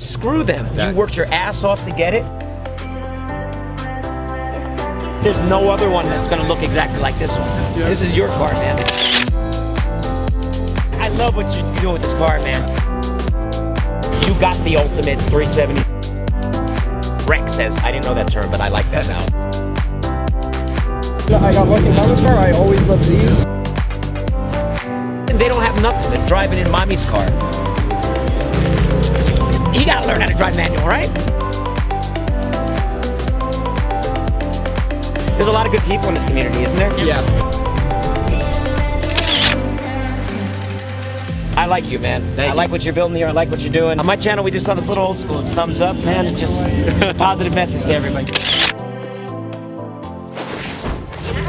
Screw them. Exactly. You worked your ass off to get it. There's no other one that's gonna look exactly like this one. Yeah. This is your car, man. I love what you're doing with this car, man. You got the ultimate 370. Rex says, I didn't know that term, but I like that now. I got lucky on this car. I always love these. And they don't have nothing. They're driving in mommy's car. You gotta learn how to drive manual, right? There's a lot of good people in this community, isn't there? Yeah. I like you, man. Thank I you. like what you're building here. I like what you're doing. On my channel, we do something that's a little old school. It's thumbs up, man. It's just a positive message to everybody.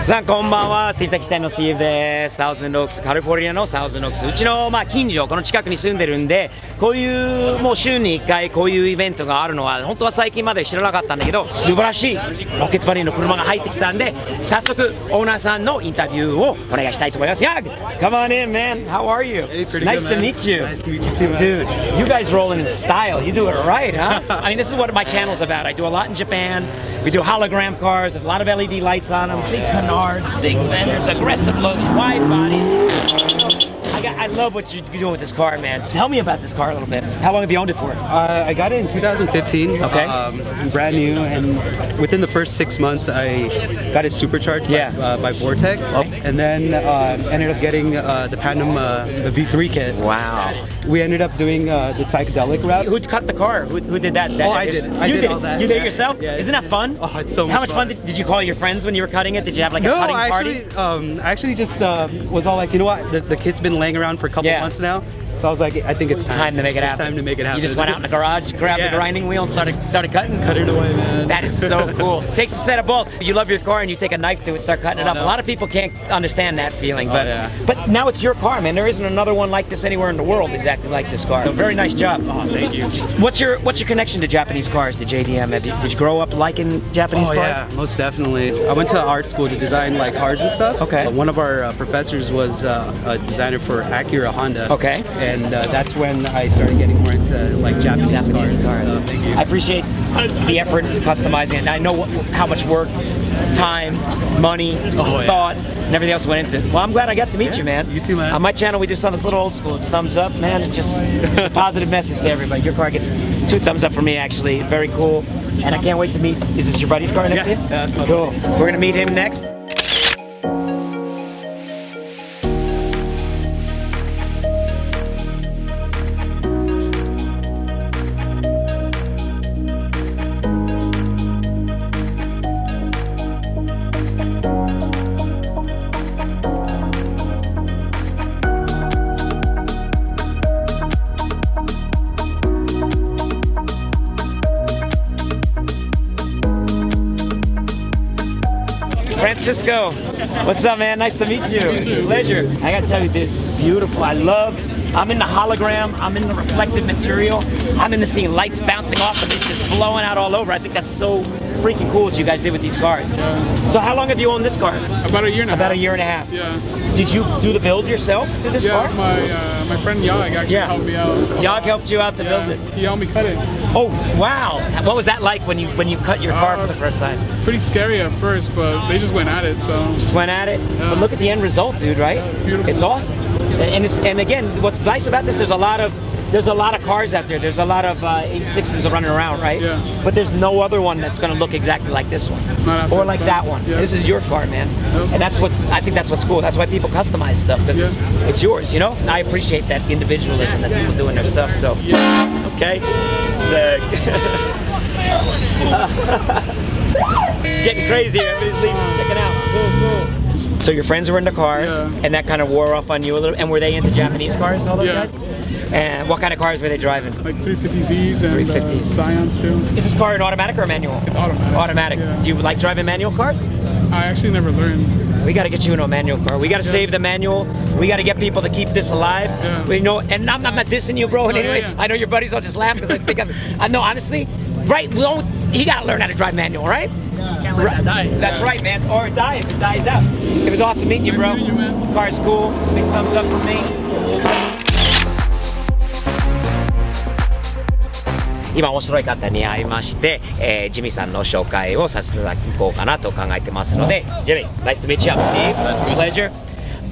さんこんばんは、スティーブ滝下のスティーブです。サウスンドオークス、カリフォルニアのサウスンドオークス、うちの近所、この近くに住んでるんで、こういうもう週に1回こういうイベントがあるのは本当は最近まで知らなかったんだけど、素晴らしいロケットバニーの車が入ってきたんで、早速オーナーさんのインタビューをお願いしたいと思います。Yag, come on in, man. How are you? Hey, pretty Nice good, to man. meet you. Nice to meet you too, man. Dude, you guys rolling in style. You do it right, huh? I mean, this is what my channel's about. I do a lot in Japan. We do hologram cars, a lot of LED lights on them, big canards, big fenders, aggressive looks, wide bodies. I love what you're doing with this car, man. Tell me about this car a little bit. How long have you owned it for? I got it in 2015. Okay. Brand new, and within the first 6 months, I got it supercharged by Vortec, and then ended up getting the Platinum the V3 kit. Wow. We ended up doing the psychedelic route. Who cut the car? Who did that? I did. I You did did all it. that. You did it Yeah. yourself? Yeah. Isn't that fun? Oh, it's so much How much fun fun. did you call your friends when you were cutting it? Did you have like a cutting I party? actually just was all like, you know what? The kit's been laying around for a couple months now, so I was like, I think it's Time to make it happen. It's time to make it happen. You just went out in the garage, grabbed the grinding wheel, and started cutting. Cut it away, man. That is so cool. Takes a set of balls. You love your car and you take a knife to it, start cutting it up. no. A lot of people can't understand that feeling, Oh, but yeah. but now it's your car, man. There isn't another one like this anywhere in the world exactly like this car. So very nice job. Oh, thank you. What's your connection to Japanese cars, to JDM? Did you grow up liking Japanese Oh cars? yeah, most definitely. I went to art school to design like cars and stuff. Okay. One of our professors was a designer for Acura Honda. Okay. And that's when I started getting more into like Japanese cars. So, thank you. I appreciate the effort to customizing it. And I know how much work, time, money, thought, and everything else went into it. Well, I'm glad I got to meet you, man. You too, man. On my channel, we do something that's a little old school. It's thumbs up, man. It's just it's a positive message to everybody. Your car gets 2 thumbs up for me, actually. Very cool. And I can't wait to meet. Is this your buddy's car next to you? Yeah, that's my cool. buddy. We're gonna meet him next. Francisco, what's up, man? Nice to meet you. Pleasure. I gotta tell you, this is beautiful. I'm in the hologram, I'm in the reflective material, I'm into seeing lights bouncing off and it's just blowing out all over. I think that's so freaking cool what you guys did with these cars. So how long have you owned this car? About a year and a half. About a year and a half. Yeah. Did you do the build yourself to this Yeah, car? my friend Yag actually helped me out. Yag helped you out to build it. He helped me cut it. Oh wow! What was that like when you cut your car for the first time? Pretty scary at first, but they just went at it. So Just went at it. But look at the end result, dude. Right? it's beautiful. It's awesome. And again, what's nice about this? There's a lot of cars out there. There's a lot of 86s running around, right? Yeah. But there's no other one that's gonna look exactly like this one, Not after or it's like done. that one. Yeah. This is your car, man. Yep. And I think that's what's cool. That's why people customize stuff because Yeah. it's yours. You know. I appreciate that individualism that people do in their stuff. So. yeah. Okay. Sick. Getting crazy. Everybody's leaving. Checking out. Cool. So your friends were into cars, Yeah. and that kind of wore off on you a little. And were they into Japanese cars? All those Yeah. guys. And what kind of cars were they driving? Like 350Zs and 350s. Scions too. Is this car an automatic or a manual? It's automatic. Automatic. Yeah. Do you like driving manual cars? I actually never learned. We got to get you into a manual car. We got to save the manual. We got to get people to keep this alive. Yeah. We know, and I'm not dissing you, bro. In any yeah, way, yeah. I know your buddies. I'll just laugh because I think I know honestly. Right? He got to learn how to drive manual, right? Can't let that die. That's right, man. Or it dies. It dies out. It was awesome meeting you, Nice bro. meeting you, man. Car's cool. Big thumbs up from me. 今面白い方に会いまして、ジミーさんの紹介をさせていただこうかなと考えてますので、ジミー、nice to meet you. I'm Steve. Pleasure.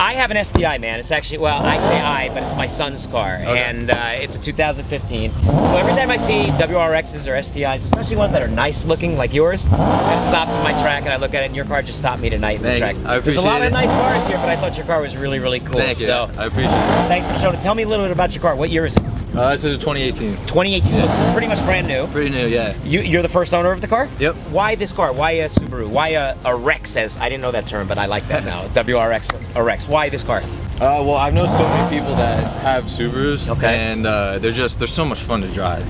I have an STI, man. It's actually, well, I say I, but it's my son's car, and it's a 2015. So every time I see WRXs or STIs, especially ones that are nice looking like yours, I stop in my track and I look at it, and your car just stopped me tonight in the track. I appreciate There's a lot of it. nice cars here, but I thought your car was really, really cool. Thank you. So I appreciate it. thanks for showing it. Tell me a little bit about your car. What year is it? This is a 2018. 2018, so it's pretty much brand new. Pretty new, yeah. You're the first owner of the car? Yep. Why this car? Why a Subaru? Why a Rex? As I didn't know that term, but I like that now. WRX, a Rex. Why this car? Well, I've known so many people that have Subarus, Okay. and they're so much fun to drive.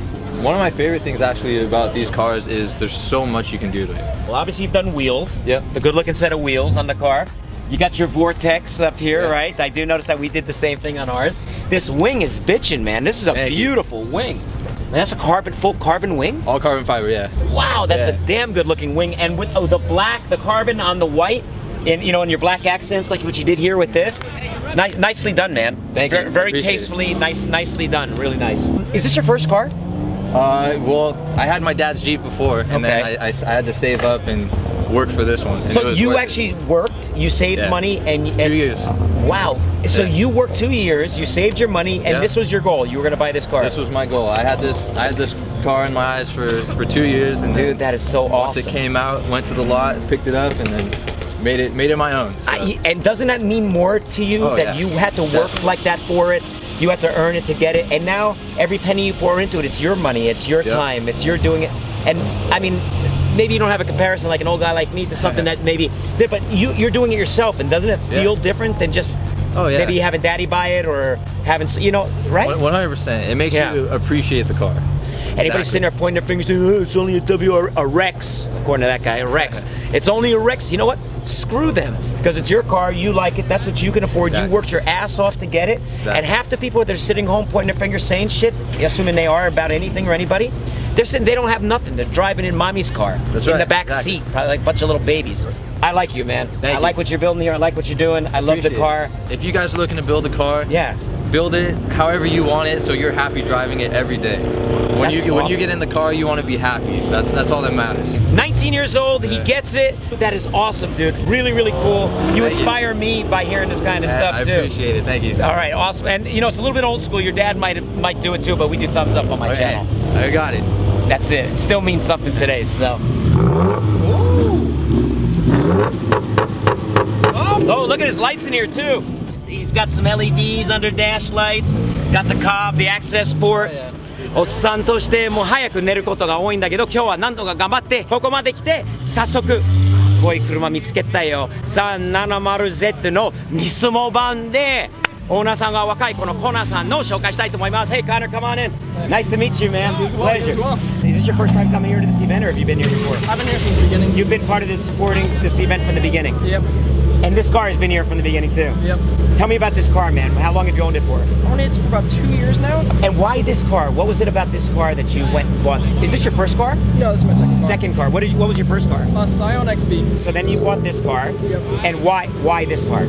One of my favorite things actually about these cars is there's so much you can do to it. Well, obviously you've done wheels. Yep. The good-looking set of wheels on the car. You got your Vortex up here, Yeah. right? I do notice that we did the same thing on ours. This wing is bitchin', man. This is a Thank you. beautiful wing. Man, that's a full carbon wing? All carbon fiber, yeah. Wow, that's Yeah. a damn good-looking wing. And with the black, the carbon on the white, in in your black accents, like what you did here with this, nicely done, man. Thank you. Very Appreciate it. tastefully, nicely done. Really nice. Is this your first car? Well, I had my dad's Jeep before, and then Okay. I had to save up and work for this one. and it So was you worth it. actually worked, you saved Yeah. money, and 2 years. Wow. So Yeah. you worked 2 years, you saved your money, and Yeah. this was your goal. You were gonna buy this car. This was my goal. I had this car in my eyes for 2 years, and Dude, then that is so once awesome. it came out, went to the lot, picked it up, and then made it my own. So. And doesn't that mean more to you Oh, that yeah. you had to work Definitely. like that for it? You had to earn it to get it, and now every penny you pour into it, it's your money, it's your Yep. time, it's your doing it. And I mean, maybe you don't have a comparison like an old guy like me to something that maybe, but you're doing it yourself, and doesn't it Yeah. feel different than just Oh, yeah. maybe having daddy buy it or having, right? 100%. It makes Yeah. you appreciate the car. Anybody's sitting there pointing their fingers to, oh, it's only a Rex, according to that guy, a Rex. It's only a Rex. You know what? Screw them. Because it's your car, you like it, that's what you can afford. Exactly. You worked your ass off to get it. Exactly. And half the people that are sitting home pointing their fingers saying shit, assuming they are about anything or anybody, they're sitting, they don't have nothing. They're driving in mommy's car. That's in right, the back exactly. seat, probably like a bunch of little babies. I like you, man. Thank I you. like what you're building here. I like what you're doing. I love the Appreciate car. it. If you guys are looking to build a car, Yeah. build it however you want it, so you're happy driving it every day. When That's you awesome. get in the car, you want to be happy. That's all that matters. 19 years old, he gets it. That is awesome, dude. Really, really cool. You Thank you. inspire me by hearing this kind of stuff I too. appreciate it. Thank you. All right, awesome. And it's a little bit old school. Your dad might do it too, but we do thumbs up on my Okay, channel. I got it. That's it. It still means something today. So. Oh, look at his lights in here too. He's got some LEDs under dash lights. Got the Cobb, the access port. おっさんとしてもう早く寝ることが多いんだけど、今日はなんとか頑張ってここまで来て早速こういう車見つけたよ。370Z のニスモ版でオーナーさんが若いこのコナーさんの紹介したいと思います。Hey Connor, come on in. Nice to meet you, man. As well, Pleasure. as well. Is this your first time coming here to this event, or have you been here before? I've been here since the beginning. You've been part of this, supporting this event from the beginning. Yep. And this car has been here from the beginning too. Yep. Tell me about this car, man. How long have you owned it for? Owned it for about 2 years now. And why this car? What was it about this car that you went and bought? Is this your first car? No, this is my second car. Second car. What was your first car? Scion XB. So then you bought this car. Yep. And why this car?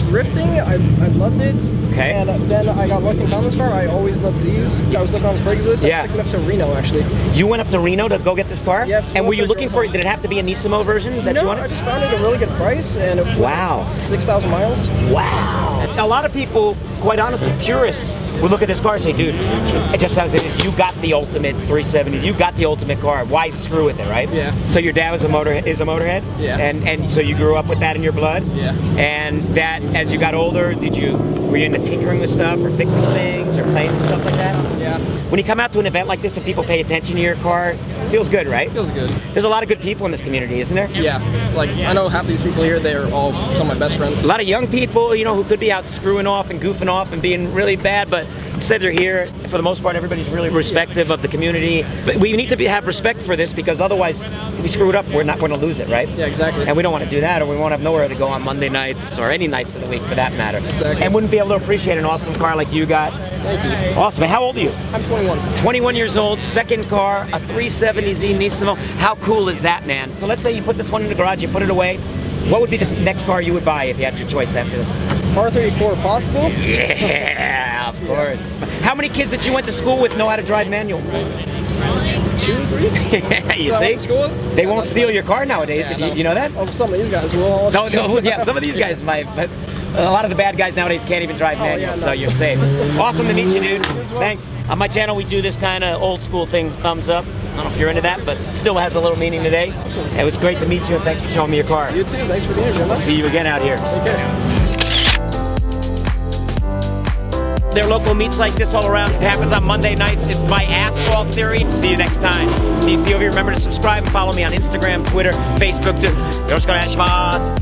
Drifting, I loved it. Okay. And then I got lucky and found this car. I always loved Z's. I was looking on Craigslist. Yeah. I took it up to Reno, actually. You went up to Reno to go get this car? Yeah, And were you flew up looking there, for? Did it have to be a Nismo version that you No, wanted? I just found it at a really good price, and it was Wow. 6,000 miles. Wow. A lot of people, quite honestly, purists, would look at this car and say, dude, it just as it is, you got the ultimate 370, you got the ultimate car, why screw with it, right? Yeah. So your dad is a motorhead? Yeah. And so you grew up with that in your blood? Yeah. And that, as you got older, were you into tinkering with stuff or fixing things or playing with stuff like that? Yeah. When you come out to an event like this and people pay attention to your car, it feels good, right? Feels good. There's a lot of good people in this community, isn't there? Yeah. Like, I know half these people here, they're all some of my best friends. A lot of young people, who could be out screwing off and goofing off and being really bad, but instead they're here. For the most part, everybody's really respectful of the community. But we need to have respect for this, because otherwise, if we screw it up, we're not going to lose it, right? Yeah, exactly. And we don't want to do that, or we won't have nowhere to go on Monday nights or any nights of the week for that matter. Exactly. And wouldn't be able to appreciate an awesome car like you got. Thank you. Awesome. How old are you? I'm 21. 21 years old, second car, a 370Z Nismo. How cool is that, man? So let's say you put this one in the garage, you put it away. What would be the next car you would buy if you had your choice after this? R34 possible. Yeah, Yeah, of course. How many kids that you went to school with know how to drive manual? 2, 3. You see? They won't steal your car nowadays. Did you know that? Oh, some of these guys will. No, yeah, some of these guys might, but a lot of the bad guys nowadays can't even drive manual, so you're safe. Awesome to meet you, dude. Thanks. On my channel, we do this kind of old school thing, thumbs up. I don't know if you're into that, but still has a little meaning today. It was great to meet you, and thanks for showing me your car. You too. Thanks for being here. I'll see you again out here. Take care. There are local meets like this all around. It happens on Monday nights. It's my Asphalt Theory. See you next time. Steve POV. Remember to subscribe and follow me on Instagram, Twitter, Facebook. よろしくお願いします。